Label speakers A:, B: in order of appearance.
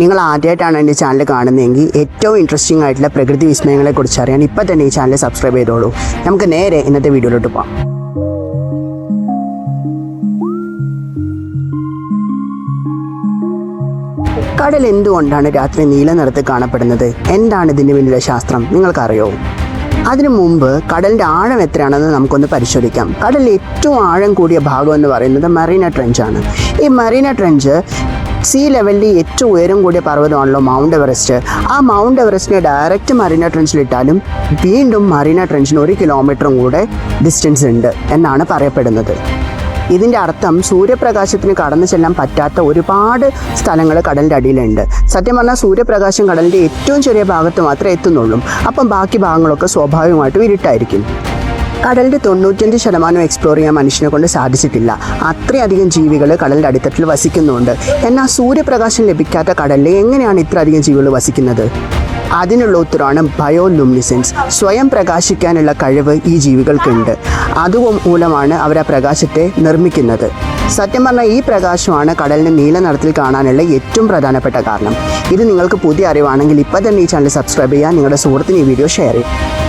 A: നിങ്ങൾ ആദ്യമായിട്ടാണ് എൻ്റെ ചാനൽ കാണുന്നതെങ്കിൽ ഏറ്റവും ഇൻട്രസ്റ്റിംഗ് ആയിട്ടുള്ള പ്രകൃതി വിസ്മയങ്ങളെക്കുറിച്ച് അറിയാൻ ഇപ്പോൾ തന്നെ ഈ ചാനൽ സബ്സ്ക്രൈബ് ചെയ്തോളൂ. നമുക്ക് നേരെ ഇന്നത്തെ വീഡിയോയിലോട്ട് പോകാം. കടൽ എന്തുകൊണ്ടാണ് രാത്രി നീല നിറത്തിൽ കാണപ്പെടുന്നത്? എന്താണ് ഇതിന് പിന്നിലെ ശാസ്ത്രം നിങ്ങൾക്കറിയോ? അതിനു മുമ്പ് കടലിൻ്റെ ആഴം എത്രയാണെന്ന് നമുക്കൊന്ന് പരിശോധിക്കാം. കടലിൽ ഏറ്റവും ആഴം കൂടിയ ഭാഗം എന്ന് പറയുന്നത് മറീന ട്രെഞ്ചാണ്. ഈ മറീന ട്രെഞ്ച് സീ ലെവലിൽ ഏറ്റവും ഉയരം കൂടിയ പർവ്വതമാണല്ലോ മൗണ്ട് എവറസ്റ്റ്. ആ മൗണ്ട് എവറസ്റ്റിനെ ഡയറക്റ്റ് മറീന ട്രെഞ്ചിലിട്ടാലും വീണ്ടും മറീന ട്രെഞ്ചിന് 1 കിലോമീറ്ററും കൂടെ ഡിസ്റ്റൻസ് ഉണ്ട് എന്നാണ് പറയപ്പെടുന്നത്. ഇതിൻ്റെ അർത്ഥം സൂര്യപ്രകാശത്തിന് കടന്നു ചെല്ലാൻ പറ്റാത്ത ഒരുപാട് സ്ഥലങ്ങൾ കടലിൻ്റെ അടിയിലുണ്ട്. സത്യം പറഞ്ഞാൽ സൂര്യപ്രകാശം കടലിൻ്റെ ഏറ്റവും ചെറിയ ഭാഗത്ത് മാത്രമേ എത്തുന്നുള്ളൂ. അപ്പം ബാക്കി ഭാഗങ്ങളൊക്കെ സ്വാഭാവികമായിട്ടും ഇരുട്ടായിരിക്കും. കടലിൻ്റെ 95% എക്സ്പ്ലോർ ചെയ്യാൻ മനുഷ്യനെ കൊണ്ട് സാധിച്ചിട്ടില്ല. അത്രയധികം ജീവികൾ കടലിൻ്റെ അടിത്തട്ടിൽ വസിക്കുന്നുണ്ട്. എന്നാൽ സൂര്യപ്രകാശം ലഭിക്കാത്ത കടലിൽ എങ്ങനെയാണ് ഇത്രയധികം ജീവികൾ വസിക്കുന്നത്? അതിനുള്ള ഉത്തരവാണ് ബയോലുമിനിസെൻസ്. സ്വയം പ്രകാശിക്കാനുള്ള കഴിവ് ഈ ജീവികൾക്കുണ്ട്. അതുമൂലമാണ് അവർ ആ പ്രകാശത്തെ നിർമ്മിക്കുന്നത്. സത്യം പറഞ്ഞാൽ ഈ പ്രകാശമാണ് കടലിനെ നീല നിറത്തിൽ കാണാനുള്ള ഏറ്റവും പ്രധാനപ്പെട്ട കാരണം. ഇത് നിങ്ങൾക്ക് പുതിയ അറിവാണെങ്കിൽ ഇപ്പോൾ തന്നെ ഈ ചാനൽ സബ്സ്ക്രൈബ് ചെയ്യുക, നിങ്ങളുടെ സുഹൃത്തിന് ഈ വീഡിയോ ഷെയർ ചെയ്യുക.